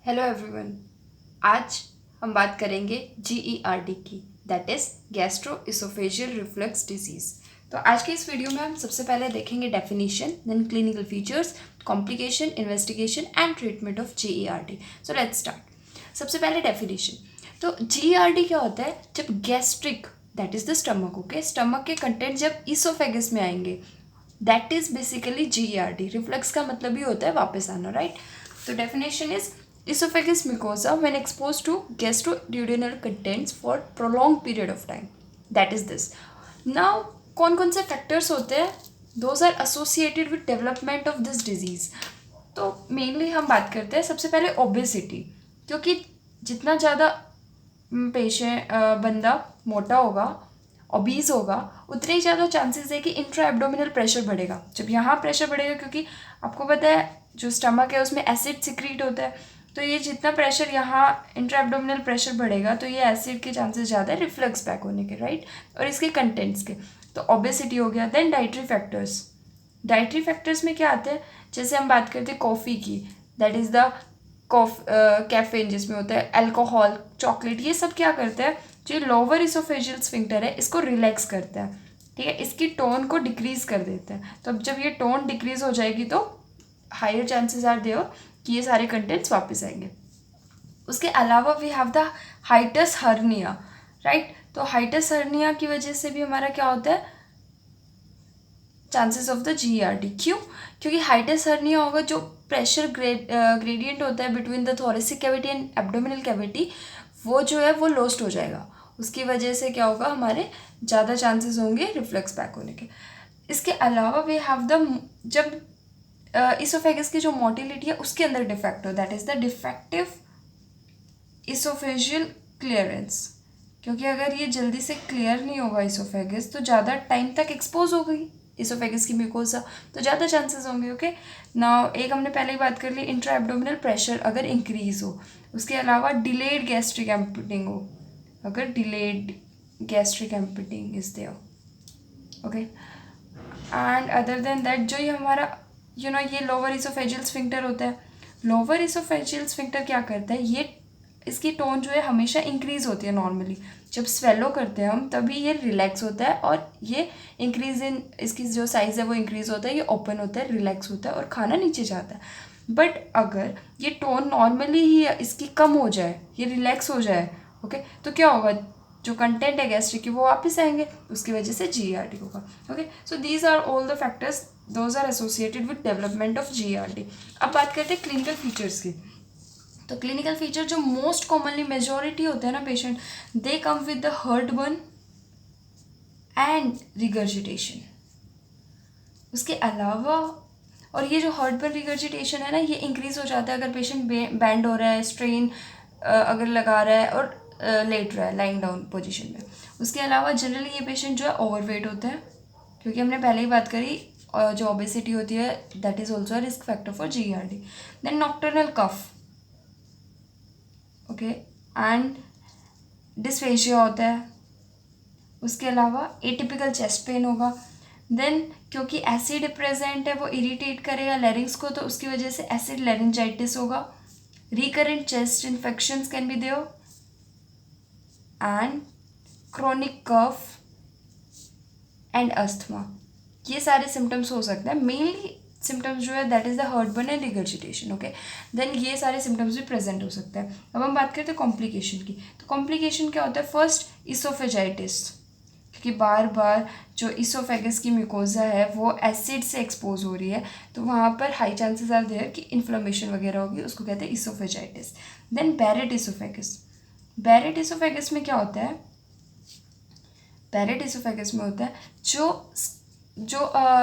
Hello everyone. आज हम बात करेंगे GERD की, that is gastro oesophageal reflux disease. तो आज के इस वीडियो में हम सबसे पहले देखेंगे definition, then clinical features, complication, investigation and treatment of GERD। So let's start. सबसे पहले डेफिनेशन। तो GERD क्या होता है? जब gastric, that is the stomach, okay, stomach के कंटेंट जब इसोफेगस में आएंगे, that is basically GERD। Reflux का मतलब ही होता है वापस आना, राइट? तो definition is esophagus mucosa when exposed to gastroduodenal contents for prolonged period of time, that is this. Now कौन कौन से फैक्टर्स होते हैं? Those are associated with development of this disease. तो मेनली हम बात करते हैं सबसे पहले ओबेसिटी, क्योंकि जितना ज़्यादा पेशेंट बंदा मोटा होगा, ओबीज होगा, उतने ही ज़्यादा चांसेस है कि इंट्रा एब्डोमिनल प्रेशर बढ़ेगा। जब यहाँ प्रेशर बढ़ेगा, क्योंकि आपको पता है जो स्टमक है उसमें एसिड सिक्रीट होता है, तो ये जितना प्रेशर यहाँ इंट्रा एब्डोमिनल प्रेशर बढ़ेगा तो ये एसिड के चांसेस ज़्यादा है रिफ्लक्स बैक होने के, राइट, और इसके कंटेंट्स के। तो ओबेसिटी हो गया। Then dietary factors. Dietary factors में क्या आते हैं? जैसे हम बात करते हैं कॉफ़ी की, दैट इज़ द कैफीन, जिसमें होता है अल्कोहल, चॉकलेट, ये सब क्या करते हैं? जो लोअर इसोफेजियल स्फिंक्टर है इसको रिलैक्स करता है, ठीक है, इसकी टोन को डिक्रीज कर देते हैं। तो अब जब ये टोन डिक्रीज हो जाएगी तो हायर चांसेस आर देयर कि ये सारे कंटेंट्स वापस आएंगे। उसके अलावा we have the hiatus hernia, right. तो हाइटस हर्निया की वजह से भी हमारा क्या होता है? Chances of the GERD। क्यों? क्योंकि हाइटस हर्निया होगा, जो प्रेशर ग्रेडियंट होता है between the thoracic cavity and abdominal cavity, वो जो है वो लॉस्ट हो जाएगा। उसकी वजह से क्या होगा? हमारे ज़्यादा चांसेस होंगे रिफ्लक्स बैक होने के। इसके अलावा वी हैव द, जब इसोफेगस की जो मोटिलिटी है उसके अंदर डिफेक्ट हो, that is the defective oesophageal clearance. क्योंकि अगर ये जल्दी से क्लियर नहीं होगा इसोफेगस, तो ज़्यादा टाइम तक एक्सपोज हो गई इसोफेगस की म्यूकोसा, तो ज़्यादा चांसेस होंगे, ओके ना। एक हमने पहले ही बात कर ली, इंट्रा एब्डोमिनल प्रेशर अगर इंक्रीज हो। उसके अलावा डिलेड गैस्ट्रिक एम्पिटिंग हो, अगर delayed gastric emptying is there, okay. And other than that, जो ये हमारा ये लोअर इसोफेजियल स्फिंक्टर होता है, लोअर इसोफेजियल स्फिंक्टर क्या करता है? ये इसकी टोन जो है हमेशा इंक्रीज होती है नॉर्मली। जब स्वेलो करते हैं हम तभी ये रिलैक्स होता है, और ये इंक्रीज इन, इसकी जो साइज़ है वो इंक्रीज होता है, ये ओपन होता है, रिलैक्स होता है और खाना नीचे जाता है। बट अगर ये टोन नॉर्मली ही इसकी कम हो जाए, ये रिलैक्स हो जाए, ओके, तो क्या होगा? जो कंटेंट है गैस्ट्रिक की वो वापस आएंगे, उसकी वजह से GERD होगा, okay. So these are all the factors, those are associated with development of GERD। अब बात करते हैं क्लिनिकल फीचर्स की। तो क्लिनिकल फीचर जो मोस्ट कॉमनली मेजॉरिटी होते हैं ना patient, they come with the heartburn and regurgitation. उसके अलावा, और ये जो हर्टबर्न रिगर्जिटेशन है ना, ये इंक्रीज हो जाता है अगर पेशेंट बैंड हो रहा है, स्ट्रेन अगर लगा रहा है और लेट रहा है लाइंग डाउन पोजीशन में। उसके अलावा जनरली ये पेशेंट जो है ओवरवेट होते हैं, क्योंकि हमने पहले ही बात करी, जो ओबेसिटी होती है that is also risk factor for GERD। Then nocturnal cough, okay, and dysphagia होता है। उसके अलावा एटिपिकल चेस्ट पेन होगा। देन क्योंकि एसिड प्रेजेंट है वो इरिटेट करेगा लैरिंग्स को, तो उसकी वजह से एसिड लैरिंजाइटिस होगा। Recurrent chest infections can be there and chronic cough and asthma, ये सारे सिम्टम्स हो सकते हैं। मेनली सिम्टम्स जो है that is the heartburn and regurgitation, okay. Then ये सारे सिम्टम्स भी प्रेजेंट हो सकते हैं। अब हम बात करते हैं कॉम्प्लिकेशन की। तो कॉम्प्लिकेशन क्या होता है? फर्स्ट, इसोफेजाइटिस, क्योंकि बार बार जो इसोफेगस की म्यूकोजा है वो एसिड से एक्सपोज हो रही है, तो वहाँ पर हाई चांसेस आर देयर कि इन्फ्लेमेशन वगैरह होगी, उसको कहते हैं oesophagitis. Then Barrett oesophagus. Barrett oesophagus में क्या होता है? बैरेट इसोफेगस में होता है जो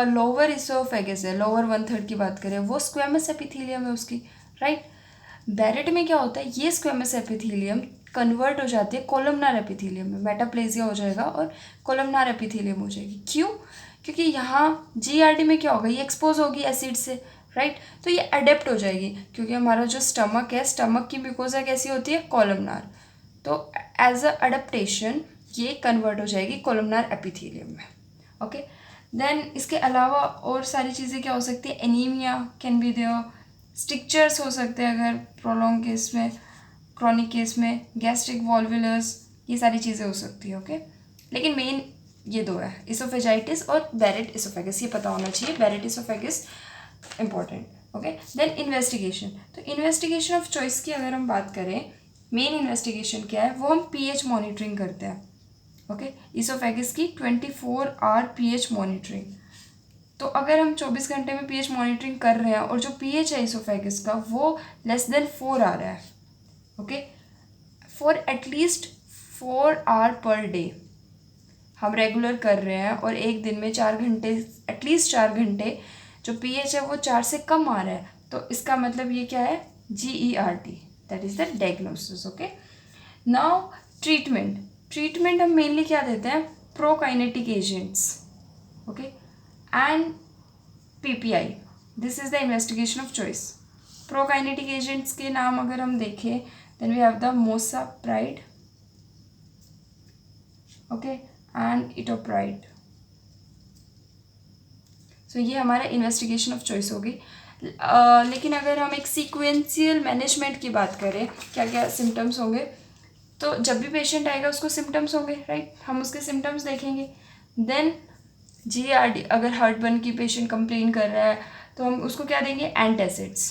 लोअर इसोफेगस है, लोअर 1/3 की बात करें, वो स्क्वेमस एपिथेलियम है उसकी, राइट। बैरेट में क्या होता है? ये स्क्वेमस एपिथेलियम कन्वर्ट हो जाती है कोलमनार एपिथेलियम में, मेटाप्लेजिया हो जाएगा और कोलमनार एपिथेलियम हो जाएगी। क्यों? क्योंकि यहाँ GERD में क्या होगा? ये एक्सपोज होगी एसिड से, राइट, तो ये अडेप्ट हो जाएगी, क्योंकि हमारा जो स्टमक है, स्टमक की म्यूकोजा कैसी होती है? कोलमनार, तो एज अ अडेप्टेशन ये कन्वर्ट हो जाएगी कोलमनार एपिथेलियम में, ओके। देन इसके अलावा और सारी चीज़ें क्या हो सकती है? एनीमिया कैन बी देयर, स्टिक्चर्स हो सकते हैं अगर प्रोलॉन्ग केस में, क्रॉनिक केस में गैस्ट्रिक वॉल्वुलस, ये सारी चीज़ें हो सकती है। ओके, लेकिन मेन ये दो है, इसोफेजाइटिस और बैरेट इसोफेगस, ये पता होना चाहिए। Barrett oesophagus important. Okay, then investigation. तो इन्वेस्टिगेशन ऑफ चॉइस की अगर हम बात करें, मेन इन्वेस्टिगेशन क्या है, वो हम पीएच मॉनिटरिंग करते हैं। ओके, इसोफेगस की 24 आवर पीएच मॉनिटरिंग। तो अगर हम 24 घंटे में पीएच मॉनिटरिंग कर रहे हैं और जो पीएच है इसोफेगस का वो लेस देन 4 आ रहा है, okay, for at least 4 hour per day हम रेगुलर कर रहे हैं और एक दिन में 4 घंटे, एटलीस्ट 4 घंटे जो पीएच है वो 4 से कम आ रहा है, तो इसका मतलब ये क्या है, GERD, that is the diagnosis. Okay, now treatment. Treatment हम मेनली क्या देते हैं, prokinetic agents, okay, and PPI, this is the investigation of choice. Prokinetic agents के नाम अगर हम देखें, then we have the mosapride, okay, and itopride. So ये हमारा इन्वेस्टिगेशन ऑफ चॉइस होगी। लेकिन अगर हम एक सीक्वेंशियल मैनेजमेंट की बात करें, क्या क्या सिम्टम्स होंगे, तो जब भी पेशेंट आएगा उसको सिम्टम्स होंगे, राइट, हम उसके सिम्टम्स देखेंगे। देन GERD, अगर हार्टबर्न की पेशेंट कंप्लेन कर रहा है तो हम उसको क्या देंगे, एंटासिड्स,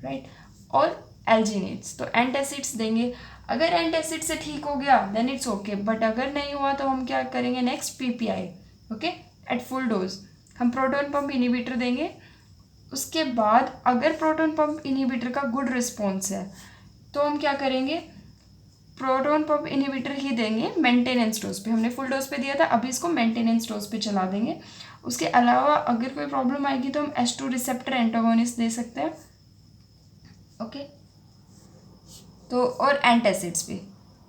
राइट, और एल्जीनेट्स। तो एंटासिड्स देंगे। अगर एंटासिड से ठीक हो गया देन इट्स ओके, बट अगर नहीं हुआ तो हम क्या करेंगे, next PPI, okay, at full dose हम प्रोटॉन पंप इनिबिटर देंगे। उसके बाद अगर प्रोटॉन पंप इनिबिटर का गुड रिस्पॉन्स है तो हम क्या करेंगे, प्रोटॉन पंप इनिबिटर ही देंगे मेंटेनेंस डोज पे। हमने फुल डोज पे दिया था, अभी इसको मेंटेनेंस डोज पे चला देंगे। उसके अलावा अगर कोई प्रॉब्लम आएगी तो हम H2 रिसेप्टर एंटागोनिस्ट दे सकते हैं, ओके, तो और एंटासिड्स भी।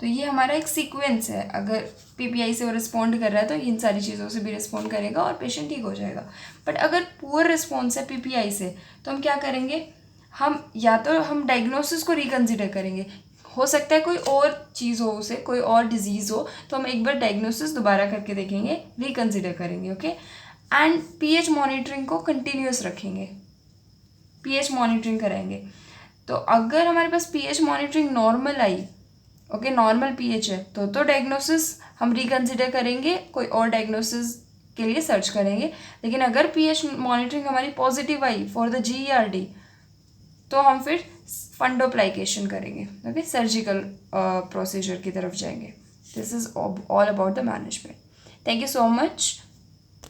तो ये हमारा एक सीक्वेंस है, अगर PPI से वो रिस्पॉन्ड कर रहा है तो इन सारी चीज़ों से भी रिस्पॉन्ड करेगा और पेशेंट ठीक हो जाएगा। बट अगर पुअर रिस्पॉन्स है PPI से तो हम क्या करेंगे, हम या तो हम डायग्नोसिस को रिकन्सिडर करेंगे, हो सकता है कोई और चीज़ हो, उसे कोई और डिजीज़ हो, तो हम एक बार डायग्नोसिस दोबारा करके देखेंगे, रिकन्सिडर करेंगे, ओके, एंड पीएच मॉनिटरिंग को कंटिन्यूस रखेंगे, पीएच मॉनिटरिंग कराएंगे। तो अगर हमारे पास पीएच मॉनिटरिंग नॉर्मल आई, ओके, नॉर्मल पीएच है, तो डायग्नोसिस हम रिकन्सिडर करेंगे, कोई और डायग्नोसिस के लिए सर्च करेंगे। लेकिन अगर पीएच मॉनिटरिंग हमारी positive I for the GERD तो हम फिर फंडोप्लाइकेशन करेंगे, ओके, सर्जिकल प्रोसीजर की तरफ जाएंगे। This is all about the management. Thank you so much.